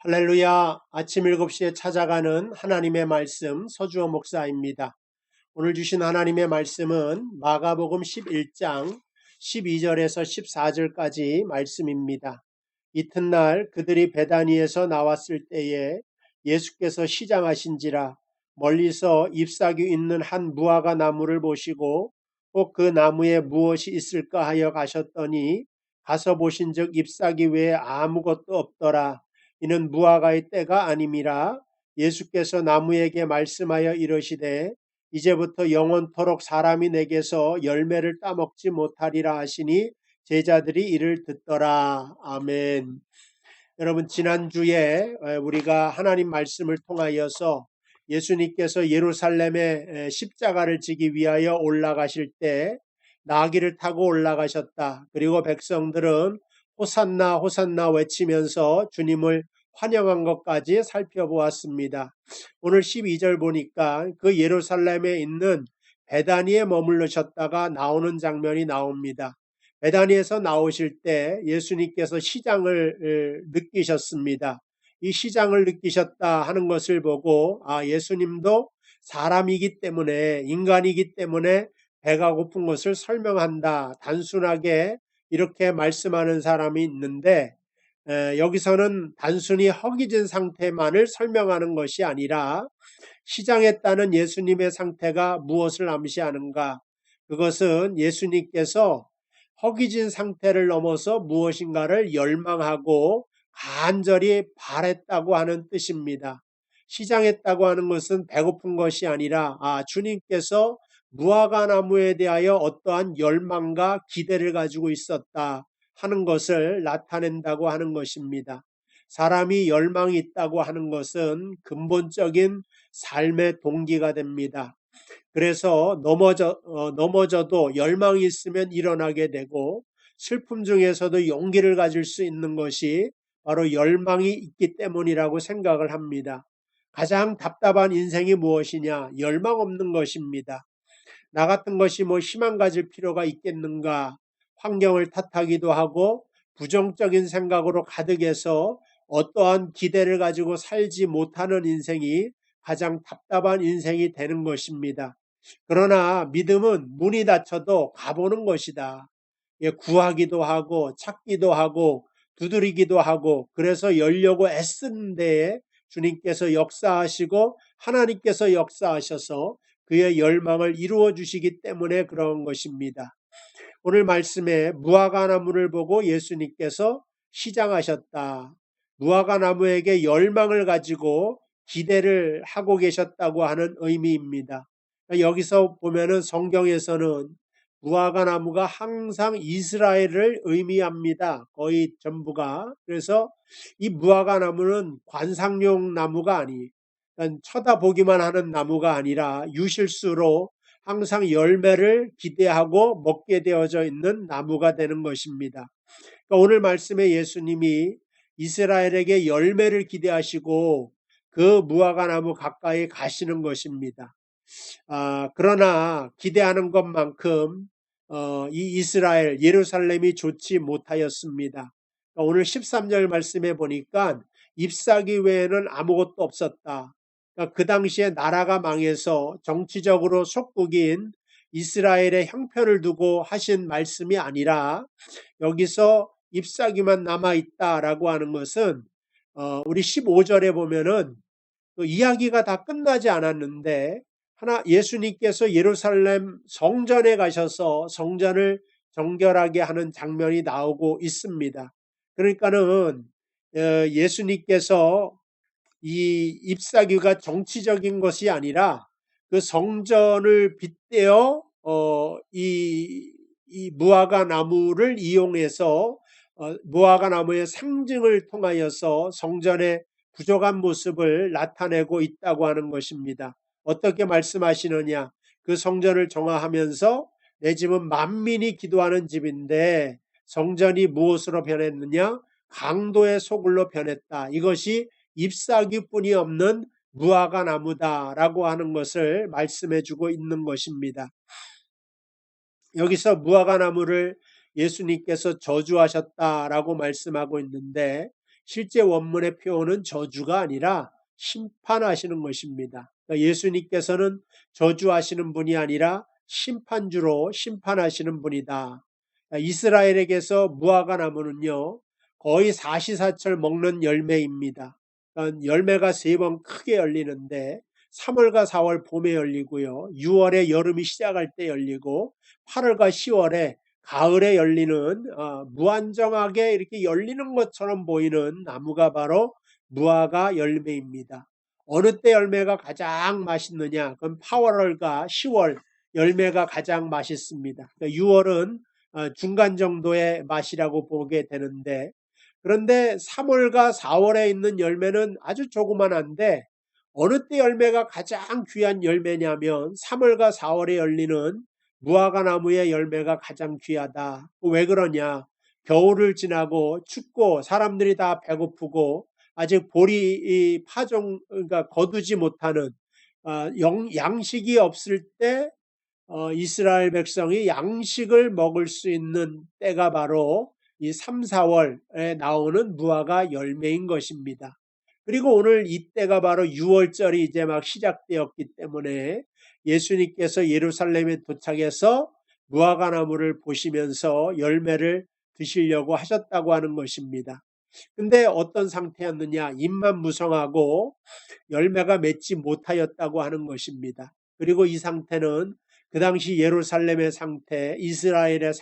할렐루야. 아침 7시에 찾아가는 하나님의 말씀 서주호 목사입니다. 오늘 주신 하나님의 말씀은 마가복음 11장 12절에서 14절까지 말씀입니다. 이튿날 그들이 베다니에서 나왔을 때에 예수께서 시장하신지라 멀리서 잎사귀 있는 한 무화과 나무를 보시고 꼭 그 나무에 무엇이 있을까 하여 가셨더니 가서 보신즉 잎사귀 외에 아무것도 없더라. 이는 무화과의 때가 아님이라. 예수께서 나무에게 말씀하여 이르시되 이제부터 영원토록 사람이 내게서 열매를 따먹지 못하리라 하시니 제자들이 이를 듣더라. 아멘. 여러분, 지난주에 우리가 하나님 말씀을 통하여서 예수님께서 예루살렘에 십자가를 지기 위하여 올라가실 때 나귀를 타고 올라가셨다. 그리고 백성들은 호산나 호산나 외치면서 주님을 환영한 것까지 살펴보았습니다. 오늘 12절 보니까 그 예루살렘에 있는 베다니에 머물르셨다가 나오는 장면이 나옵니다. 베다니에서 나오실 때 예수님께서 시장을 느끼셨습니다. 이 시장을 느끼셨다 하는 것을 보고 예수님도 사람이기 때문에 인간이기 때문에 배가 고픈 것을 설명한다. 단순하게 이렇게 말씀하는 사람이 있는데 여기서는 단순히 허기진 상태만을 설명하는 것이 아니라 시장에 따른 예수님의 상태가 무엇을 암시하는가? 그것은 예수님께서 허기진 상태를 넘어서 무엇인가를 열망하고 간절히 바랬다고 하는 뜻입니다. 시장했다고 하는 것은 배고픈 것이 아니라 주님께서 무화과 나무에 대하여 어떠한 열망과 기대를 가지고 있었다 하는 것을 나타낸다고 하는 것입니다. 사람이 열망이 있다고 하는 것은 근본적인 삶의 동기가 됩니다. 그래서 넘어져도 열망이 있으면 일어나게 되고 슬픔 중에서도 용기를 가질 수 있는 것이 바로 열망이 있기 때문이라고 생각을 합니다. 가장 답답한 인생이 무엇이냐? 열망 없는 것입니다. 나 같은 것이 희망 가질 필요가 있겠는가? 환경을 탓하기도 하고 부정적인 생각으로 가득해서 어떠한 기대를 가지고 살지 못하는 인생이 가장 답답한 인생이 되는 것입니다. 그러나 믿음은 문이 닫혀도 가보는 것이다. 구하기도 하고 찾기도 하고 두드리기도 하고 그래서 열려고 애쓰는 데에 주님께서 역사하시고 하나님께서 역사하셔서 그의 열망을 이루어 주시기 때문에 그런 것입니다. 오늘 말씀에 무화과 나무를 보고 예수님께서 시장하셨다. 무화과 나무에게 열망을 가지고 기대를 하고 계셨다고 하는 의미입니다. 여기서 보면은 성경에서는 무화과 나무가 항상 이스라엘을 의미합니다. 거의 전부가. 그래서 이 무화과 나무는 관상용 나무가 쳐다보기만 하는 나무가 아니라 유실수로 항상 열매를 기대하고 먹게 되어져 있는 나무가 되는 것입니다. 그러니까 오늘 말씀에 예수님이 이스라엘에게 열매를 기대하시고 그 무화과 나무 가까이 가시는 것입니다. 그러나 기대하는 것만큼 이 이스라엘 예루살렘이 좋지 못하였습니다. 오늘 13절 말씀에 보니까 잎사귀 외에는 아무것도 없었다. 그 당시에 나라가 망해서 정치적으로 속국인 이스라엘의 형편을 두고 하신 말씀이 아니라 여기서 잎사귀만 남아있다라고 하는 것은 우리 15절에 보면은 그 이야기가 다 끝나지 않았는데 예수님께서 예루살렘 성전에 가셔서 성전을 정결하게 하는 장면이 나오고 있습니다. 그러니까는 예수님께서 이 잎사귀가 정치적인 것이 아니라 그 성전을 빗대어 이 무화과 나무를 이용해서 무화과 나무의 상징을 통하여서 성전의 부족한 모습을 나타내고 있다고 하는 것입니다. 어떻게 말씀하시느냐? 그 성전을 정화하면서 내 집은 만민이 기도하는 집인데 성전이 무엇으로 변했느냐? 강도의 소굴로 변했다. 이것이 잎사귀뿐이 없는 무화과 나무다라고 하는 것을 말씀해 주고 있는 것입니다. 여기서 무화과 나무를 예수님께서 저주하셨다라고 말씀하고 있는데 실제 원문의 표현은 저주가 아니라 심판하시는 것입니다. 그러니까 예수님께서는 저주하시는 분이 아니라 심판주로 심판하시는 분이다. 그러니까 이스라엘에게서 무화과 나무는요, 거의 사시사철 먹는 열매입니다. 그러니까 열매가 세 번 크게 열리는데 3월과 4월 봄에 열리고요. 6월에 여름이 시작할 때 열리고 8월과 10월에 가을에 열리는 무한정하게 이렇게 열리는 것처럼 보이는 나무가 바로 무화과 열매입니다. 어느 때 열매가 가장 맛있느냐? 그럼 8월과 10월 열매가 가장 맛있습니다. 그러니까 6월은 중간 정도의 맛이라고 보게 되는데, 그런데 3월과 4월에 있는 열매는 아주 조그만한데 어느 때 열매가 가장 귀한 열매냐면 3월과 4월에 열리는 무화과 나무의 열매가 가장 귀하다. 왜 그러냐? 겨울을 지나고 춥고 사람들이 다 배고프고 아직 보리 파종, 그러니까 거두지 못하는 양식이 없을 때 이스라엘 백성이 양식을 먹을 수 있는 때가 바로 이 3, 4월에 나오는 무화과 열매인 것입니다. 그리고 오늘 이때가 바로 6월절이 이제 막 시작되었기 때문에 예수님께서 예루살렘에 도착해서 무화과 나무를 보시면서 열매를 드시려고 하셨다고 하는 것입니다. 근데 어떤 상태였느냐? 잎만 무성하고 열매가 맺지 못하였다고 하는 것입니다. 그리고 이 상태는 그 당시 예루살렘의 상태, 이스라엘의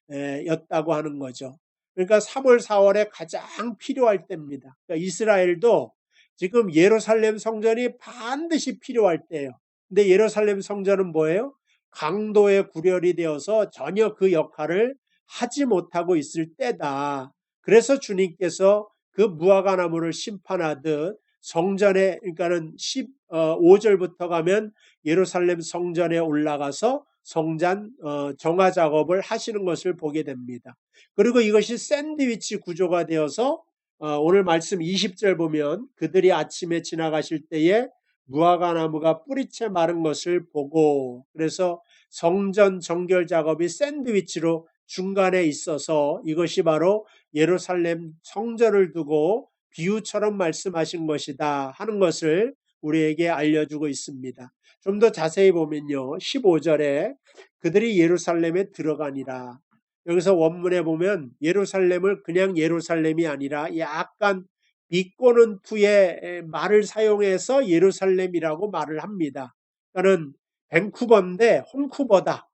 상태였다고 하는 거죠. 그러니까 3월, 4월에 가장 필요할 때입니다. 그러니까 이스라엘도 지금 예루살렘 성전이 반드시 필요할 때예요. 근데 예루살렘 성전은 뭐예요? 강도의 구렬이 되어서 전혀 그 역할을 하지 못하고 있을 때다. 그래서 주님께서 그 무화과 나무를 심판하듯 성전에, 그러니까는 15절부터 가면 예루살렘 성전에 올라가서 성전 정화 작업을 하시는 것을 보게 됩니다. 그리고 이것이 샌드위치 구조가 되어서 오늘 말씀 20절 보면 그들이 아침에 지나가실 때에 무화과 나무가 뿌리채 마른 것을 보고, 그래서 성전 정결 작업이 샌드위치로 중간에 있어서 이것이 바로 예루살렘 성전을 두고 비유처럼 말씀하신 것이다 하는 것을 우리에게 알려주고 있습니다. 좀 더 자세히 보면요, 15절에 그들이 예루살렘에 들어가니라. 여기서 원문에 보면 예루살렘을 그냥 예루살렘이 아니라 약간 비꼬는 투의 말을 사용해서 예루살렘이라고 말을 합니다. 그러니까 밴쿠버인데 홍쿠버다,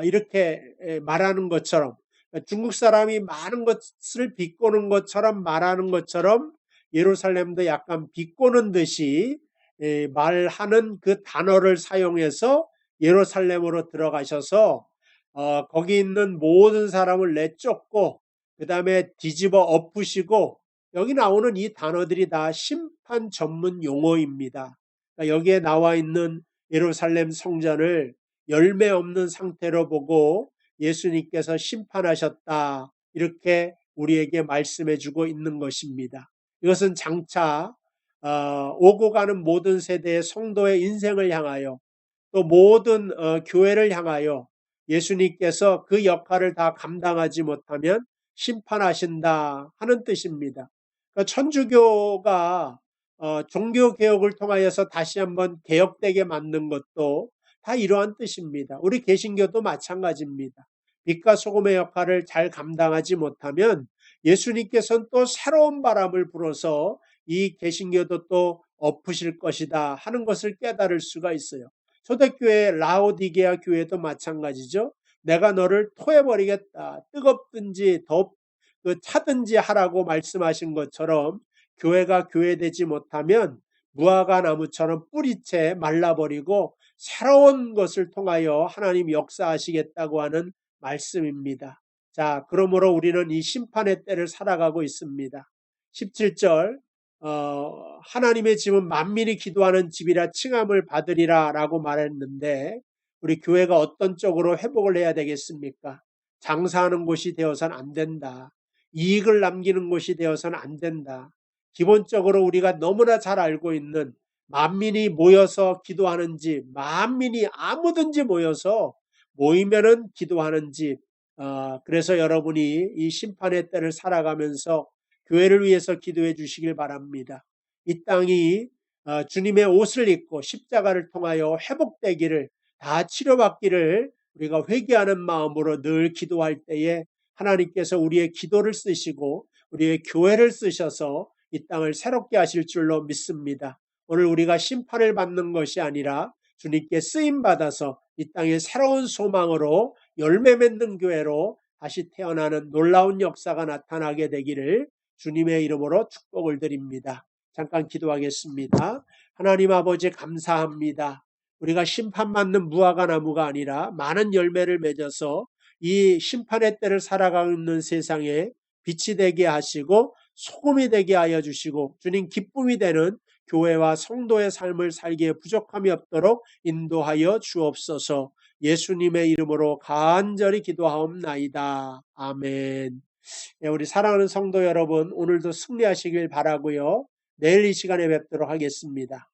이렇게 말하는 것처럼, 중국 사람이 많은 것을 비꼬는 것처럼 말하는 것처럼 예루살렘도 약간 비꼬는 듯이 말하는 그 단어를 사용해서 예루살렘으로 들어가셔서 거기 있는 모든 사람을 내쫓고 그 다음에 뒤집어 엎으시고, 여기 나오는 이 단어들이 다 심판 전문 용어입니다. 그러니까 여기에 나와 있는 예루살렘 성전을 열매 없는 상태로 보고 예수님께서 심판하셨다, 이렇게 우리에게 말씀해 주고 있는 것입니다. 이것은 장차 오고 가는 모든 세대의 성도의 인생을 향하여, 또 모든 교회를 향하여 예수님께서 그 역할을 다 감당하지 못하면 심판하신다 하는 뜻입니다. 그러니까 천주교가 종교개혁을 통하여서 다시 한번 개혁되게 만든 것도 다 이러한 뜻입니다. 우리 개신교도 마찬가지입니다. 빛과 소금의 역할을 잘 감당하지 못하면 예수님께서는 또 새로운 바람을 불어서 이 개신교도 또 엎으실 것이다 하는 것을 깨달을 수가 있어요. 초대교회 라오디게아 교회도 마찬가지죠. 내가 너를 토해버리겠다, 뜨겁든지 차든지 하라고 말씀하신 것처럼 교회가 교회되지 못하면 무화과 나무처럼 뿌리채 말라버리고 새로운 것을 통하여 하나님 역사하시겠다고 하는 말씀입니다. 자, 그러므로 우리는 이 심판의 때를 살아가고 있습니다. 17절, 하나님의 집은 만민이 기도하는 집이라 칭함을 받으리라 라고 말했는데, 우리 교회가 어떤 쪽으로 회복을 해야 되겠습니까? 장사하는 곳이 되어서는 안 된다. 이익을 남기는 곳이 되어서는 안 된다. 기본적으로 우리가 너무나 잘 알고 있는 만민이 모여서 기도하는 집, 만민이 아무든지 모여서 모이면은 기도하는 집. 그래서 여러분이 이 심판의 때를 살아가면서 교회를 위해서 기도해 주시길 바랍니다. 이 땅이 주님의 옷을 입고 십자가를 통하여 회복되기를, 다 치료받기를 우리가 회개하는 마음으로 늘 기도할 때에 하나님께서 우리의 기도를 쓰시고 우리의 교회를 쓰셔서 이 땅을 새롭게 하실 줄로 믿습니다. 오늘 우리가 심판을 받는 것이 아니라 주님께 쓰임받아서 이 땅에 새로운 소망으로 열매 맺는 교회로 다시 태어나는 놀라운 역사가 나타나게 되기를 주님의 이름으로 축복을 드립니다. 잠깐 기도하겠습니다. 하나님 아버지 감사합니다. 우리가 심판받는 무화과 나무가 아니라 많은 열매를 맺어서 이 심판의 때를 살아가고 있는 세상에 빛이 되게 하시고 소금이 되게 하여 주시고 주님 기쁨이 되는 교회와 성도의 삶을 살기에 부족함이 없도록 인도하여 주옵소서. 예수님의 이름으로 간절히 기도하옵나이다. 아멘. 우리 사랑하는 성도 여러분, 오늘도 승리하시길 바라고요. 내일 이 시간에 뵙도록 하겠습니다.